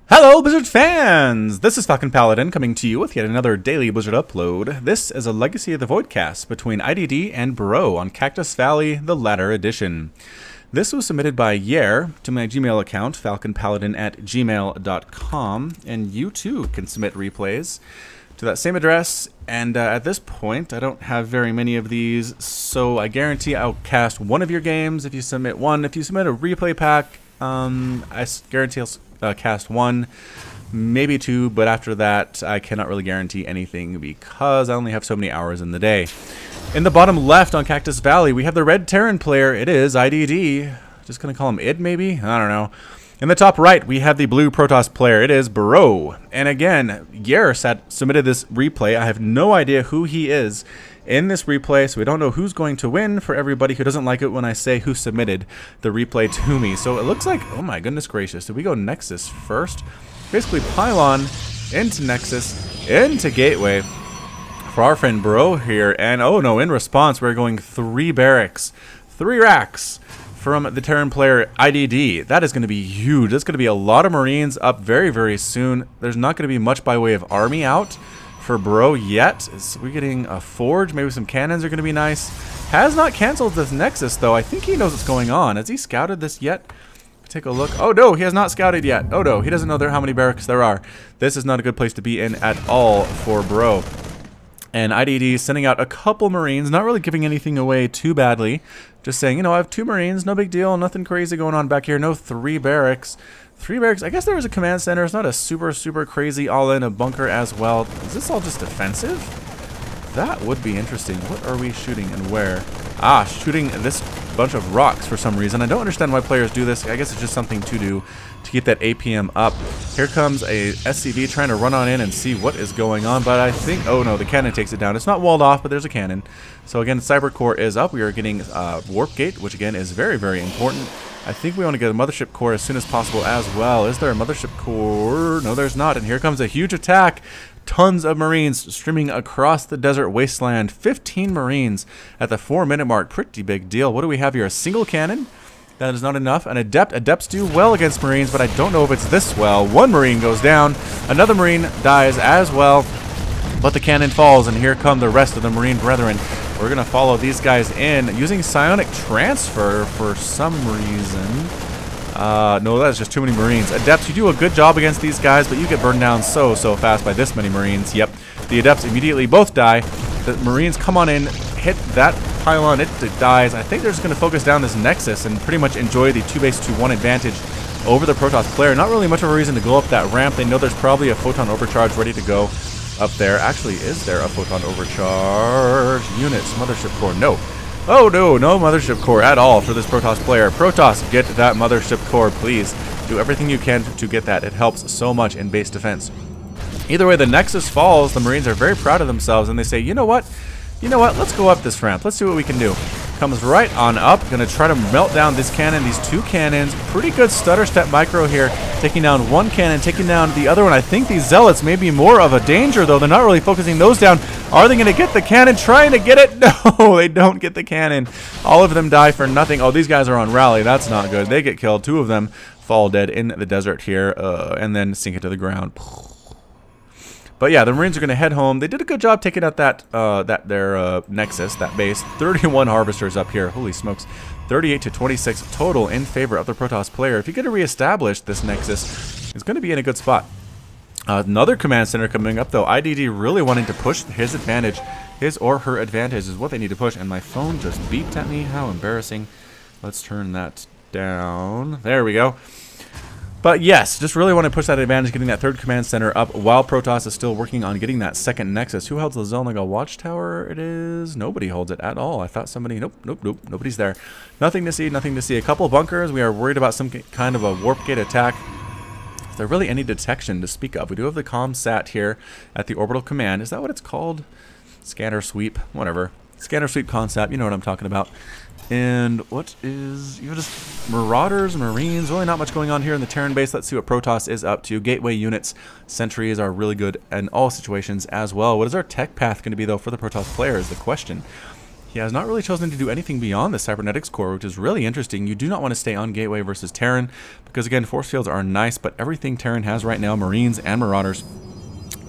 Hello Blizzard fans! This is FalconPaladin coming to you with yet another daily Blizzard upload. This is a Legacy of the Voidcast between IDD and Bro on Cactus Valley, the latter edition. This was submitted by Yer to my Gmail account, falconpaladin@gmail.com, and you too can submit replays to that same address. And at this point, I don't have very many of these, so I guarantee I'll cast one of your games if you submit one. If you submit a replay pack, I guarantee I'll cast one, maybe two, but after that I cannot really guarantee anything because I only have so many hours in the day. In the bottom left on Cactus Valley, we have the red Terran player. It is IDD. Just gonna call him id, maybe? I don't know. In the top right, we have the blue Protoss player. It is Bro. And again, Yer submitted this replay. I have no idea who he is in this replay, so we don't know who's going to win for everybody who doesn't like it when I say who submitted the replay to me. So it looks like, oh my goodness gracious, did we go Nexus first? Basically Pylon into Nexus, into Gateway for our friend Bro here. And oh no, in response, we're going 3 barracks, 3 racks from the Terran player IDD. That is going to be huge. That's going to be a lot of Marines up very, very soon. There's not going to be much by way of army out for Bro yet. We're getting a forge, maybe some cannons are going to be nice. Has not canceled this Nexus though. I think he knows what's going on. Has he scouted this yet? Take a look. Oh no, he has not scouted yet. Oh no, he doesn't know how many barracks there are. This is not a good place to be in at all for Bro. And IDD sending out a couple Marines, not really giving anything away too badly. Just saying, you know, I have 2 Marines, no big deal, nothing crazy going on back here. No 3 barracks. 3 barracks. I guess there was a command center. It's not a super crazy all-in, a bunker as well. Is this all just defensive? That would be interesting. What are we shooting and where? Ah, shooting this bunch of rocks for some reason. I don't understand why players do this. I guess it's just something to do to keep that APM up. Here comes a SCV trying to run on in and see what is going on, but I think, oh no, the cannon takes it down. It's not walled off, but there's a cannon. So again, Cyber Core is up. We are getting Warp Gate, which again is very important. I think we want to get a Mothership Core as soon as possible as well. Is there a Mothership Core? No, there's not. And here comes a huge attack. Tons of Marines streaming across the desert wasteland. 15 Marines at the 4-minute mark. Pretty big deal. What do we have here? A single cannon? That is not enough. An Adept. Adepts do well against Marines, but I don't know if it's this well. 1 Marine goes down. Another Marine dies as well. But the cannon falls, and here come the rest of the Marine brethren. We're going to follow these guys in using Psionic Transfer for some reason. No, that's just too many Marines. Adepts, you do a good job against these guys, but you get burned down so fast by this many Marines. Yep, the Adepts immediately both die. The Marines come on in, hit that pylon, it dies. I think they're just going to focus down this Nexus and pretty much enjoy the 2-base-2-1 advantage over the Protoss player. Not really much of a reason to go up that ramp. They know there's probably a Photon Overcharge ready to go up there. Actually, is there a Photon Overcharge? Units, Mothership Core, no. Oh no, no Mothership Core at all for this Protoss player. Protoss, get that Mothership Core, please. Do everything you can to get that. It helps so much in base defense. Either way, the Nexus falls. The Marines are very proud of themselves, and they say, you know what? You know what? Let's go up this ramp. Let's see what we can do. Comes right on up. Gonna try to melt down this cannon, these 2 cannons. Pretty good stutter step micro here. Taking down 1 cannon, taking down the other one. I think these Zealots may be more of a danger, though. They're not really focusing those down. Are they gonna get the cannon? Trying to get it? No, they don't get the cannon. All of them die for nothing. Oh, these guys are on rally. That's not good. They get killed. 2 of them fall dead in the desert here, and then sink it to the ground. But yeah, the Marines are going to head home. They did a good job taking out their Nexus, that base. 31 Harvesters up here. Holy smokes. 38-26 total in favor of the Protoss player. If you get to reestablish this Nexus, it's going to be in a good spot. Another command center coming up, though. IDD really wanting to push his advantage. His or her advantage is what they need to push. And my phone just beeped at me. How embarrassing. Let's turn that down. There we go. But yes, just really want to push that advantage, getting that 3rd command center up while Protoss is still working on getting that 2nd Nexus. Who holds the Zelnaga Watchtower? It is nobody holds it at all. I thought somebody, nope, nobody's there. Nothing to see, nothing to see. A couple bunkers. We are worried about some kind of a warp gate attack. Is there really any detection to speak of? We do have the ComSat here at the Orbital Command. Is that what it's called? Scanner Sweep, whatever. Scanner Sweep concept, you know what I'm talking about. And what is, you know, just Marauders, Marines, really not much going on here in the Terran base. Let's see what Protoss is up to. Gateway units, sentries are really good in all situations as well. What is our tech path going to be, though, for the Protoss player is the question. He has not really chosen to do anything beyond the cybernetics core, which is really interesting. You do not want to stay on Gateway versus Terran, because again, force fields are nice, but everything Terran has right now, Marines and Marauders,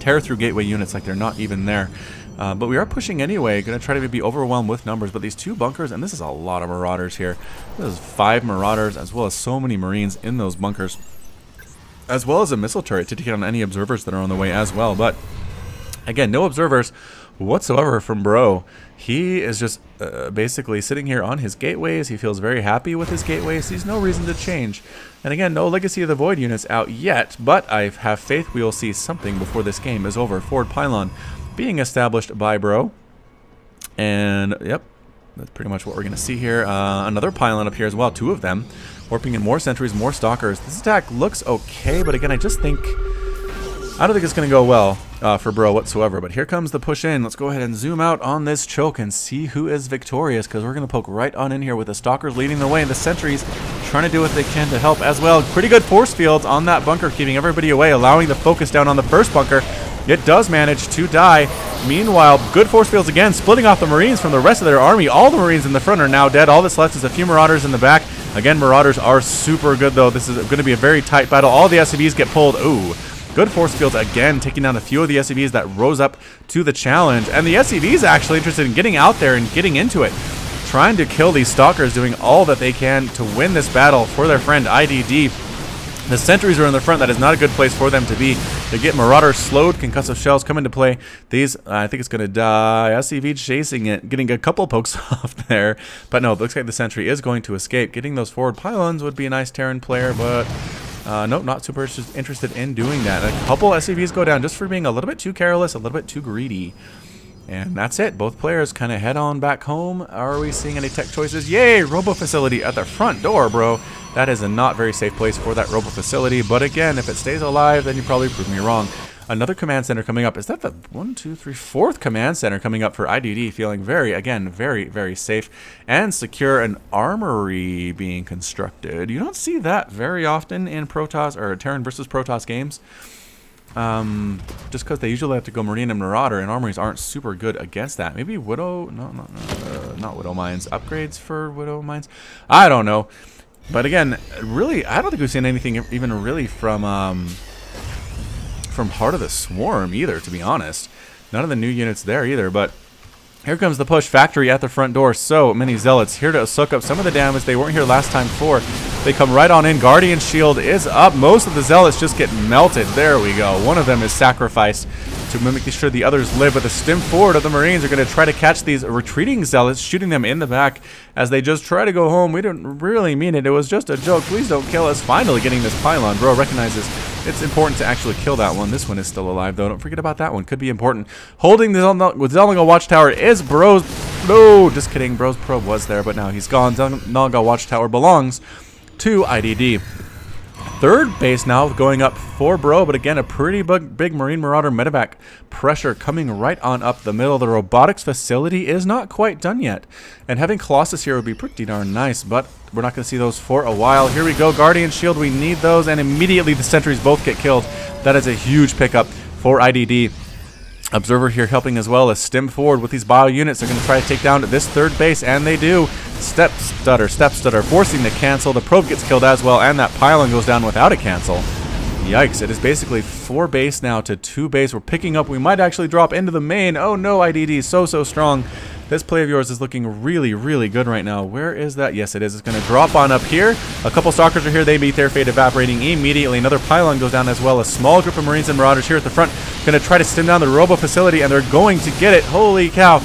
tear through Gateway units like they're not even there. But we are pushing anyway, going to try to be overwhelmed with numbers, but these 2 bunkers, and this is a lot of Marauders here. This is 5 Marauders, as well as so many Marines in those bunkers, as well as a missile turret to take on any observers that are on the way as well. But again, no observers whatsoever from Bro. He is just basically sitting here on his gateways. He feels very happy with his gateways. Sees no reason to change. And again, no Legacy of the Void units out yet, but I have faith we will see something before this game is over. Forward pylon being established by Bro. And yep, that's pretty much what we're going to see here. Another pylon up here as well, 2 of them. Warping in more sentries, more stalkers. This attack looks okay, but again, I don't think it's going to go well for Bro whatsoever. But here comes the push in. Let's go ahead and zoom out on this choke and see who is victorious, because we're going to poke right on in here with the stalkers leading the way, and the sentries trying to do what they can to help as well. Pretty good force fields on that bunker, keeping everybody away, allowing the focus down on the first bunker. It does manage to die. Meanwhile, good force fields again, splitting off the Marines from the rest of their army. All the Marines in the front are now dead. All that's left is a few Marauders in the back. Again, Marauders are super good, though. This is going to be a very tight battle. All the SCVs get pulled. Ooh. Good force fields again, taking down a few of the SCVs that rose up to the challenge. And the SCVs actually interested in getting out there and getting into it. Trying to kill these stalkers, doing all that they can to win this battle for their friend IDD. The sentries are in the front. That is not a good place for them to be. They get Marauder slowed. Concussive shells come into play. These, I think it's going to die. SCV chasing it. Getting a couple pokes off there. But no, it looks like the sentry is going to escape. Getting those forward pylons would be a nice Terran player, but nope, not super interested in doing that. A couple SCVs go down just for being a little bit too careless, a little bit too greedy. And that's it. Both players kind of head on back home. Are we seeing any tech choices? Yay! Robo facility at the front door, bro. That is a not very safe place for that robo facility. But again, if it stays alive, then you probably proved me wrong. Another command center coming up. Is that the 4th command center coming up for IDD? Feeling very, again, very, very safe and secure. An armory being constructed. You don't see that very often in Protoss or Terran versus Protoss games. Just because they usually have to go Marine and Marauder, and armories aren't super good against that. Maybe Widow? No, not Widow Mines. Upgrades for Widow Mines? I don't know. But again, really, I don't think we've seen anything even really from Heart of the Swarm either, to be honest. None of the new units there either, but here comes the push. Factory at the front door. So many Zealots here to soak up some of the damage they weren't here last time for. They come right on in. Guardian Shield is up. Most of the Zealots just get melted. There we go. One of them is sacrificed to make sure the others live. But the stim forward of the Marines are going to try to catch these retreating Zealots, shooting them in the back as they just try to go home. We didn't really mean it. It was just a joke. Please don't kill us. Finally getting this pylon. Bro recognizes it's important to actually kill that one. This one is still alive, though. Don't forget about that one. Could be important. Holding the Zelnigal Watchtower is Bro's... No, just kidding. Bro's probe was there, but now he's gone. Zelnigal Watchtower belongs to IDD. Third base now going up for Bro, but again, a pretty big Marine Marauder medevac pressure coming right on up the middle. The robotics facility is not quite done yet, and having Colossus here would be pretty darn nice, but we're not going to see those for a while. Here we go, Guardian Shield, we need those, and immediately the sentries both get killed. That is a huge pickup for IDD. Observer here helping as well as stim forward with these bio units. They're going to try to take down this third base, and they do. Step stutter, forcing the cancel. The probe gets killed as well, and that pylon goes down without a cancel. Yikes, it is basically 4 base now to 2 base. We're picking up. We might actually drop into the main. Oh no, IDD, so strong. This play of yours is looking really, really good right now. Where is that? Yes, it is. It's going to drop on up here. A couple stalkers are here. They meet their fate, evaporating immediately. Another pylon goes down as well. A small group of Marines and Marauders here at the front. Going to try to stim down the robo facility, and they're going to get it. Holy cow.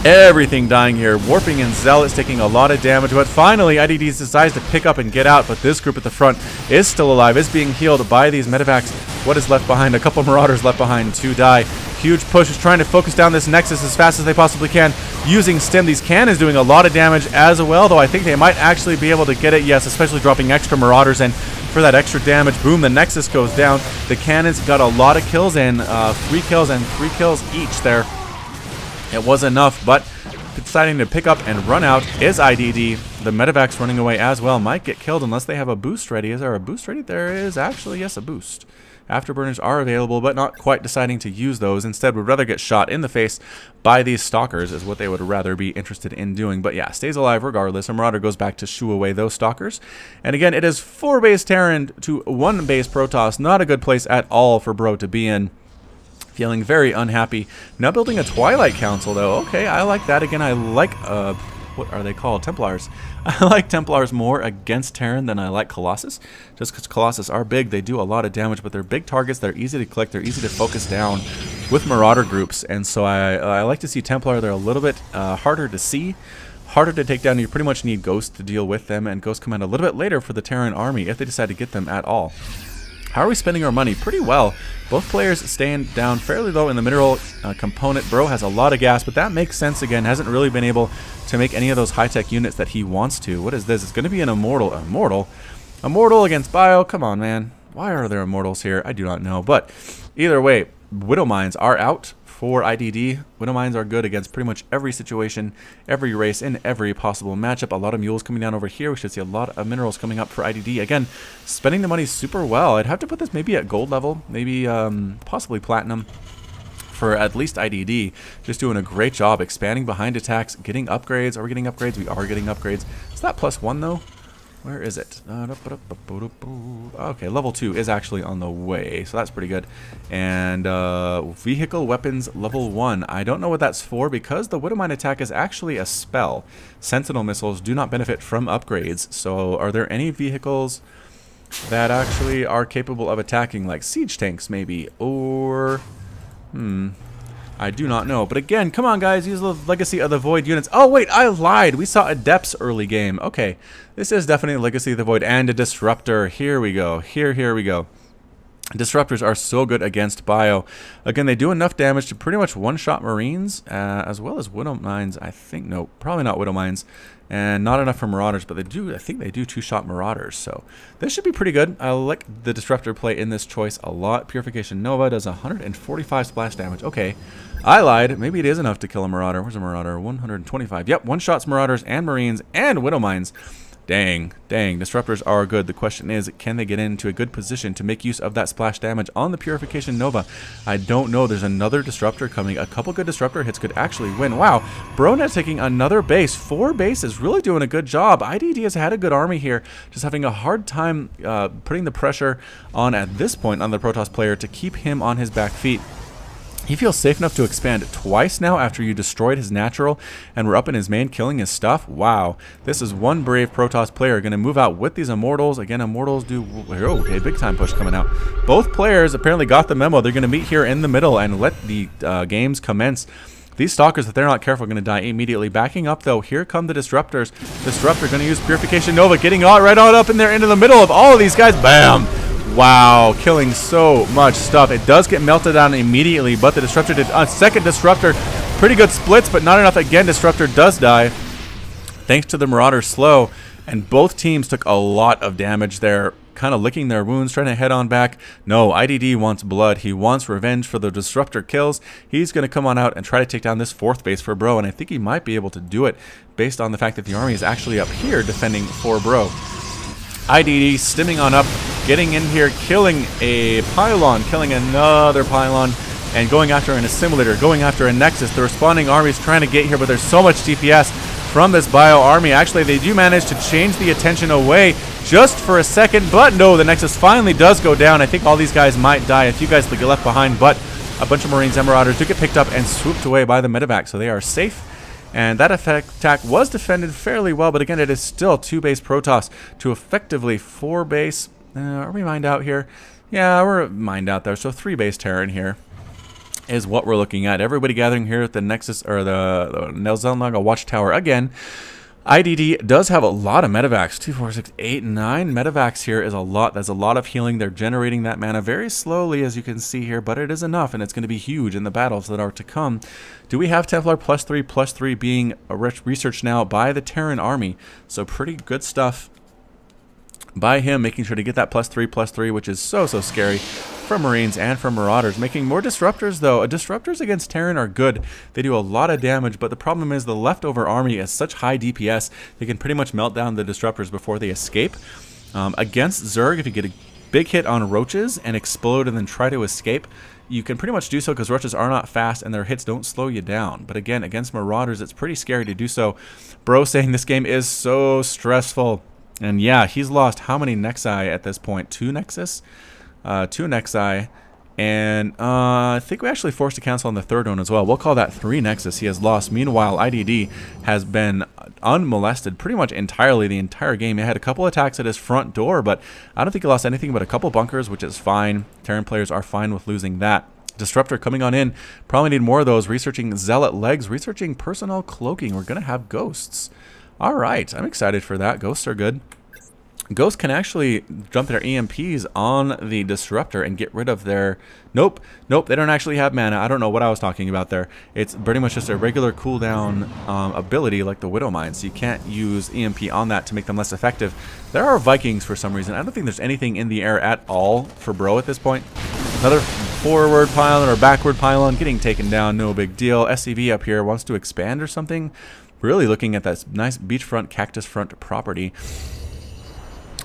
Everything dying here. Warping and Zealots taking a lot of damage, but finally IDD decides to pick up and get out, but this group at the front is still alive, is being healed by these medevacs. What is left behind? A couple Marauders left behind to die. Huge push is trying to focus down this Nexus as fast as they possibly can using stim. These cannons doing a lot of damage as well, though I think they might actually be able to get it. Yes, especially dropping extra Marauders in for that extra damage. Boom, the Nexus goes down. The cannons got a lot of kills in, 3 kills and 3 kills each there. It was enough, but deciding to pick up and run out is IDD. The medevacs running away as well might get killed unless they have a boost ready. Is there a boost ready? There is actually, yes, a boost. Afterburners are available, but not quite deciding to use those. Instead, would rather get shot in the face by these stalkers is what they would rather be interested in doing. But yeah, stays alive regardless. A Marauder goes back to shoo away those stalkers. And again, it is 4 base Terran to 1 base Protoss. Not a good place at all for Bro to be in. Feeling very unhappy. Now building a Twilight Council, though. Okay, I like that. Again, I like, what are they called? Templars. I like Templars more against Terran than I like Colossus. Just because Colossus are big, they do a lot of damage, but they're big targets. They're easy to click. They're easy to focus down with Marauder groups. And so I like to see Templar. They're a little bit harder to see, harder to take down. You pretty much need Ghost to deal with them, and Ghost come out a little bit later for the Terran army if they decide to get them at all. How are we spending our money? Pretty well. Both players staying down fairly low in the mineral component. Bro has a lot of gas, but that makes sense again. Hasn't really been able to make any of those high-tech units that he wants to. What is this? It's going to be an Immortal. Immortal against Bio? Come on, man. Why are there Immortals here? I do not know. But either way, Widow Mines are out for IDD. Widow Mines are good against pretty much every situation, every race, in every possible matchup. A lot of mules coming down over here. We should see a lot of minerals coming up for IDD. Again, spending the money super well. I'd have to put this maybe at gold level, maybe possibly platinum for at least IDD. Just doing a great job expanding behind attacks, getting upgrades. Are we getting upgrades? We are getting upgrades. Is that +1 though? Where is it? Okay, level 2 is actually on the way, so that's pretty good. And vehicle weapons level 1. I don't know what that's for because the Widow Mine attack is actually a spell. Sentinel missiles do not benefit from upgrades. So are there any vehicles that actually are capable of attacking, like siege tanks maybe? Or I do not know. But again, come on guys, use the Legacy of the Void units. Oh wait, I lied. We saw Adepts early game. Okay, this is definitely Legacy of the Void and a Disruptor. Here we go. Here we go. Disruptors are so good against Bio. Again, they do enough damage to pretty much one-shot Marines, as well as Widow Mines. I think, no, probably not Widow Mines. And not enough for Marauders, but they do, I think they do two-shot Marauders. So this should be pretty good. I like the Disruptor play in this choice a lot. Purification Nova does 145 splash damage. Okay, I lied. Maybe it is enough to kill a Marauder. Where's a Marauder? 125. Yep, one-shots Marauders and Marines and Widow Mines. Dang, Disruptors are good. The question is, can they get into a good position to make use of that splash damage on the Purification Nova? I don't know. There's another Disruptor coming. A couple good Disruptor hits could actually win. Wow, Bronet taking another base. 4 bases, really doing a good job. IDD has had a good army here, just having a hard time putting the pressure on at this point on the Protoss player to keep him on his back feet. He feels safe enough to expand twice now after you destroyed his natural and were up in his main killing his stuff. Wow. This is one brave Protoss player going to move out with these Immortals. Again, Immortals do... Oh, okay, big time push coming out. Both players apparently got the memo. They're going to meet here in the middle and let the games commence. These Stalkers, if they're not careful, are going to die immediately. Backing up, though, here come the Disruptors. Disruptor going to use Purification Nova, getting right on up in there into the middle of all of these guys. Bam! Wow, killing so much stuff. It does get melted down immediately, but the Disruptor did a second Disruptor. Pretty good splits, but not enough. Again, Disruptor does die, thanks to the Marauder slow. And both teams took a lot of damage there, kind of licking their wounds, trying to head on back. No, IDD wants blood. He wants revenge for the Disruptor kills. He's going to come on out and try to take down this 4th base for Bro, and I think he might be able to do it based on the fact that the army is actually up here defending for Bro. IDD stimming on up, getting in here, killing a pylon, killing another pylon, and going after an assimilator, going after a Nexus. The responding army is trying to get here, but there's so much DPS from this Bio army. Actually, they do manage to change the attention away just for a second, but no, the Nexus finally does go down. I think all these guys might die. A few guys get left behind, but a bunch of Marines and Marauders do get picked up and swooped away by the medevac, so they are safe. And that attack was defended fairly well, but again, it is still 2-base Protoss to effectively 4-base. Are we mined out here? Yeah, we're mined out there, so 3-base Terran here is what we're looking at. Everybody gathering here at the Nexus, or the Nelzelnaga Watchtower again. IDD does have a lot of medevacs. 2, 4, 6, 8, 9 medevacs here is a lot. That's a lot of healing. They're generating that mana very slowly, as you can see here, but it is enough, and it's going to be huge in the battles that are to come. Do we have Templar +3/+3 being researched now by the Terran army? So pretty good stuff by him, making sure to get that +3/+3, which is so scary for Marines and for Marauders. Making more Disruptors, though. Disruptors against Terran are good. They do a lot of damage, but the problem is the leftover army has such high DPS, they can pretty much melt down the Disruptors before they escape. Against Zerg, if you get a big hit on roaches and explode and then try to escape, you can pretty much do so because roaches are not fast and their hits don't slow you down. But again, against marauders, it's pretty scary to do so. Bro saying this game is so stressful. And yeah, he's lost how many Nexi at this point? 2 Nexus? 2 Nexi. And I think we actually forced to cancel on the third one as well. We'll call that 3 Nexus he has lost. Meanwhile, IDD has been unmolested pretty much entirely the entire game. He had a couple attacks at his front door, but I don't think he lost anything but a couple bunkers, which is fine. Terran players are fine with losing that. Disruptor coming on in. Probably need more of those. Researching Zealot legs. Researching personal cloaking. We're going to have ghosts. All right. I'm excited for that. Ghosts are good. Ghosts can actually jump their EMPs on the Disruptor and get rid of their... Nope, they don't actually have mana. I don't know what I was talking about there. It's pretty much just a regular cooldown ability like the Widow Mine, so you can't use EMP on that to make them less effective. There are Vikings for some reason. I don't think there's anything in the air at all for Bro at this point. Another forward pylon or backward pylon getting taken down, no big deal. SCV up here wants to expand or something. Really looking at that nice beachfront, cactus front property.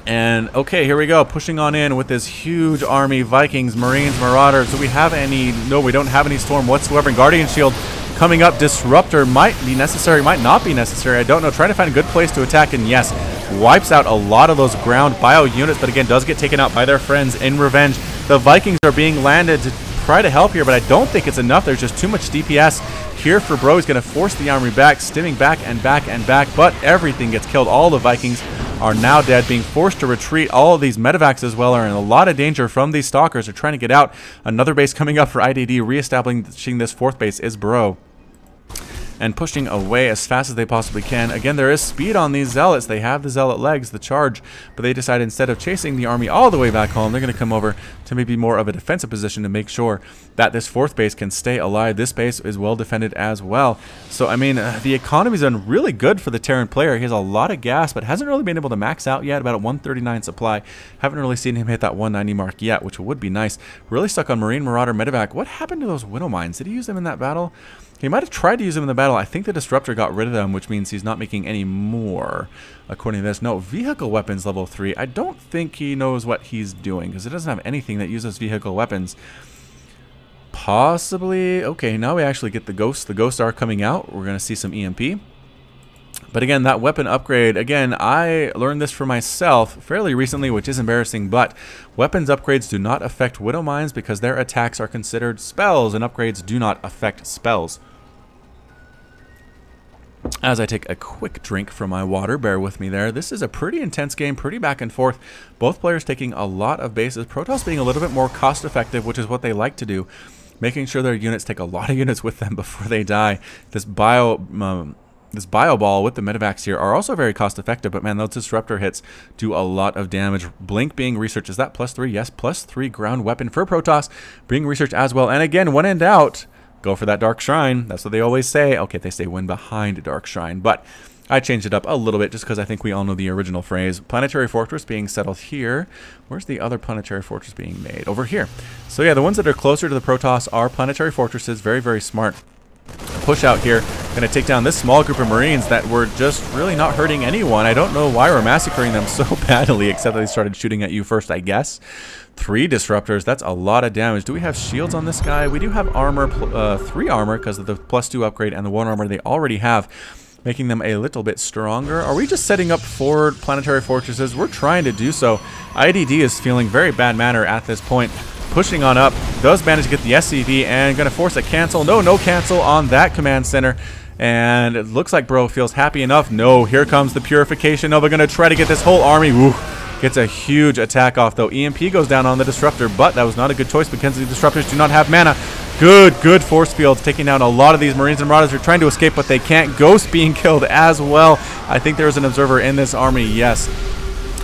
And okay, here we go, pushing on in with this huge army, Vikings, Marines, Marauders. Do we have any? No, we don't have any Storm whatsoever. And Guardian Shield coming up. Disruptor might be necessary, might not be necessary. I don't know. Trying to find a good place to attack, and yes, wipes out a lot of those ground bio units, but again, does get taken out by their friends in revenge. The Vikings are being landed to try to help here, but I don't think it's enough. There's just too much DPS here for Bro. He's going to force the army back, stimming back and back and back, but everything gets killed. All the Vikings are now dead, being forced to retreat. All of these medevacs as well are in a lot of danger from these stalkers. They're trying to get out. Another base coming up for IDD. Reestablishing this 4th base is Bro, and pushing away as fast as they possibly can. Again, there is speed on these Zealots. They have the Zealot legs, the charge, but they decide instead of chasing the army all the way back home, they're going to come over to maybe more of a defensive position to make sure that this 4th base can stay alive. This base is well defended as well. So, I mean, the economy's done really good for the Terran player. He has a lot of gas, but hasn't really been able to max out yet, about a 139 supply. Haven't really seen him hit that 190 mark yet, which would be nice. Really stuck on Marine, Marauder, Medevac. What happened to those Widow Mines? Did he use them in that battle? He might have tried to use them in the battle. I think the Disruptor got rid of them, which means he's not making any more, according to this. No, vehicle weapons level 3. I don't think he knows what he's doing, because it doesn't have anything that uses vehicle weapons. Possibly. Okay, now we actually get the Ghosts. The Ghosts are coming out. We're going to see some EMP. But again, that weapon upgrade, again, I learned this for myself fairly recently, which is embarrassing, but weapons upgrades do not affect Widow Mines because their attacks are considered spells, and upgrades do not affect spells. As I take a quick drink from my water, bear with me there. This is a pretty intense game, pretty back and forth. Both players taking a lot of bases. Protoss being a little bit more cost effective, which is what they like to do. Making sure their units take a lot of units with them before they die. This bio ball with the medevacs here are also very cost effective, but man, those Disruptor hits do a lot of damage. Blink being researched. Is that +3? Yes, +3 ground weapon for Protoss being researched as well. And again, when in doubt, go for that Dark Shrine. That's what they always say. Okay, they say when behind Dark Shrine, but I changed it up a little bit just because I think we all know the original phrase. Planetary Fortress being settled here. Where's the other Planetary Fortress being made? Over here. So yeah, the ones that are closer to the Protoss are Planetary Fortresses. Very, very smart push out here. Going to take down this small group of Marines that were just really not hurting anyone. I don't know why we're massacring them so badly, except that they started shooting at you first, I guess. 3 Disruptors. That's a lot of damage. Do we have shields on this guy? We do have armor, 3 armor because of the +2 upgrade and the 1 armor they already have, making them a little bit stronger. Are we just setting up forward Planetary Fortresses? We're trying to do so. IDD is feeling very bad manner at this point. Pushing on up, does manage to get the SCV and going to force a cancel. No cancel on that command center. And it looks like Bro feels happy enough. No, here comes the purification. No, they're going to try to get this whole army. Woo. Gets a huge attack off though. EMP goes down on the Disruptor, but that was not a good choice because the Disruptors do not have mana. Good force fields, taking down a lot of these Marines and Marauders. Are trying to escape, but they can't. Ghost being killed as well. I think there's an observer in this army, yes.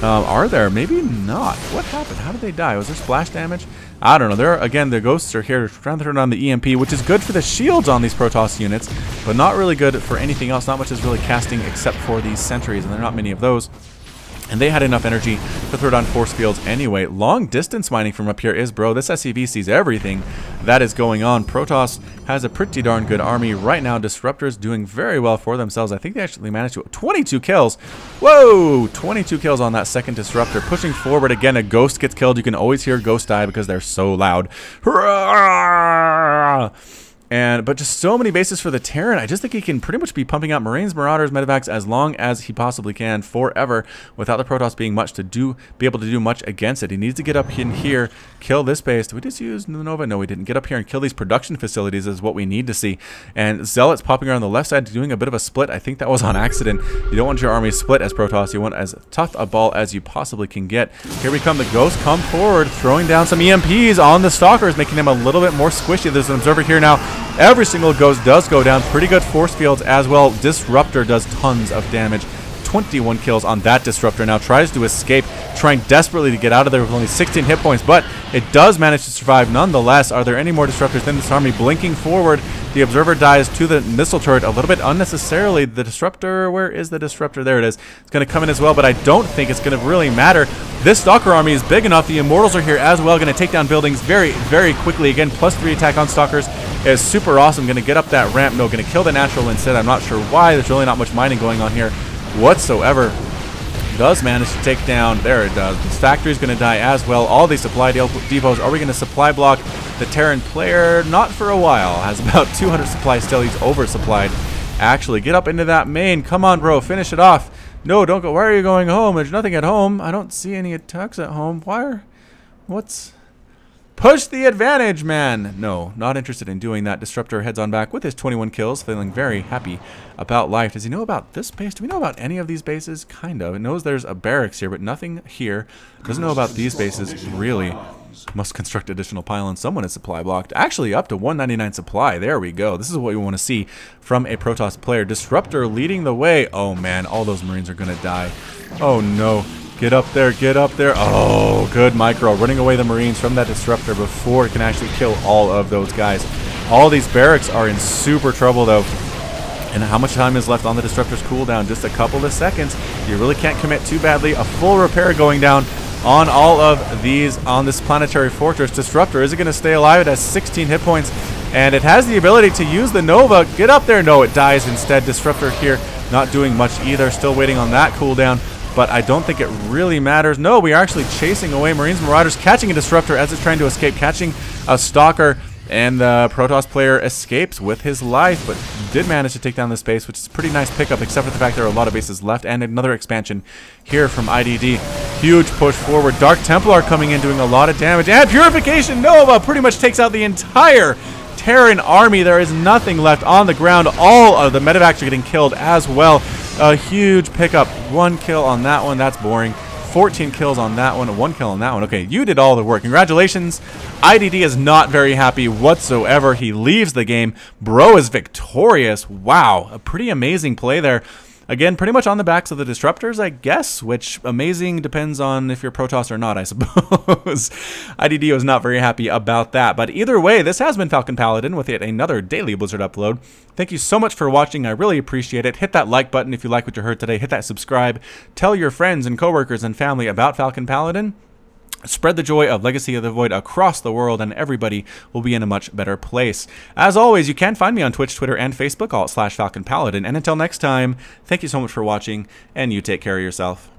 Are there? Maybe not. What happened? How did they die? Was there splash damage? I don't know. Again, the Ghosts are here trying to turn on the EMP, which is good for the shields on these Protoss units, but not really good for anything else. Not much is really casting except for these sentries, and there are not many of those. And they had enough energy to throw down force fields anyway. Long distance mining from up here is bro. This SCV sees everything that is going on. Protoss has a pretty darn good army right now. Disruptors doing very well for themselves. I think they actually managed to 22 kills. Whoa, 22 kills on that second disruptor. Pushing forward again, a ghost gets killed. You can always hear ghost die because they're so loud. Hurrah! But just so many bases for the Terran. I just think he can pretty much be pumping out Marines, Marauders, Medivacs as long as he possibly can forever without the Protoss being be able to do much against it. He needs to get up in here, kill this base. Did we just use the Nova? No, we didn't. Get up here and kill these production facilities is what we need to see. And Zealots popping around the left side doing a bit of a split. I think that was on accident. You don't want your army split as Protoss. You want as tough a ball as you possibly can get. Here we come. The Ghosts come forward, throwing down some EMPs on the Stalkers, making them a little bit more squishy. There's an Observer here now. Every single ghost does go down. Pretty good force fields as well. Disruptor does tons of damage. 21 kills on that Disruptor. Now tries to escape, trying desperately to get out of there with only 16 hit points, but it does manage to survive nonetheless. Are there any more Disruptors in this army? Blinking forward, the Observer dies to the missile turret a little bit unnecessarily. The Disruptor, where is the Disruptor? There it is. It's going to come in as well, but I don't think it's going to really matter. This Stalker army is big enough. The Immortals are here as well, going to take down buildings very, very quickly. Again, +3 attack on Stalkers is super awesome. Going to get up that ramp. No, going to kill the Natural instead. I'm not sure why. There's really not much mining going on here whatsoever. Does manage to take down, there it does. This factory is going to die as well. All these supply depots. Are we going to supply block the Terran player? Not for a while. Has about 200 supplies still. He's oversupplied. Actually, get up into that main. Come on, bro. Finish it off. No, don't go. Why are you going home? There's nothing at home. I don't see any attacks at home. What's... Push the advantage, man! No, not interested in doing that. Disruptor heads on back with his 21 kills, feeling very happy about life. Does he know about this base? Do we know about any of these bases? Kind of. It knows there's a barracks here, but nothing here. Doesn't know about these bases, really. Must construct additional pylons. Someone is supply blocked. Actually, up to 199 supply. There we go. This is what we want to see from a Protoss player. Disruptor leading the way. Oh, man. All those Marines are going to die. Oh, no. Get up there, get up there. Oh, good micro. Running away the Marines from that Disruptor before it can actually kill all of those guys. All these barracks are in super trouble, though. And how much time is left on the Disruptor's cooldown? Just a couple of seconds. You really can't commit too badly. A full repair going down on all of these on this planetary fortress. Disruptor, is it going to stay alive? It has 16 hit points, and it has the ability to use the Nova. Get up there. No, it dies instead. Disruptor here not doing much either. Still waiting on that cooldown. But I don't think it really matters. No, we are actually chasing away Marines, Marauders, catching a Disruptor as it's trying to escape, catching a Stalker, and the Protoss player escapes with his life, but did manage to take down this base, which is a pretty nice pickup, except for the fact there are a lot of bases left, and another expansion here from IDD. Huge push forward. Dark Templar coming in, doing a lot of damage, and Purification Nova pretty much takes out the entire Terran army. There is nothing left on the ground. All of the Medivacs are getting killed as well. A huge pickup. 1 kill on that one. That's boring. 14 kills on that one. 1 kill on that one. Okay, you did all the work. Congratulations. IDD is not very happy whatsoever. He leaves the game. Bro is victorious. Wow. A pretty amazing play there. Again, pretty much on the backs of the Disruptors, I guess, which amazing depends on if you're Protoss or not, I suppose. IDD was not very happy about that. But either way, this has been FalconPaladin with yet another daily Blizzard upload. Thank you so much for watching. I really appreciate it. Hit that like button if you like what you heard today. Hit that subscribe. Tell your friends and coworkers and family about FalconPaladin. Spread the joy of Legacy of the Void across the world, and everybody will be in a much better place. As always, you can find me on Twitch, Twitter, and Facebook, all /FalconPaladin. And until next time, thank you so much for watching, and you take care of yourself.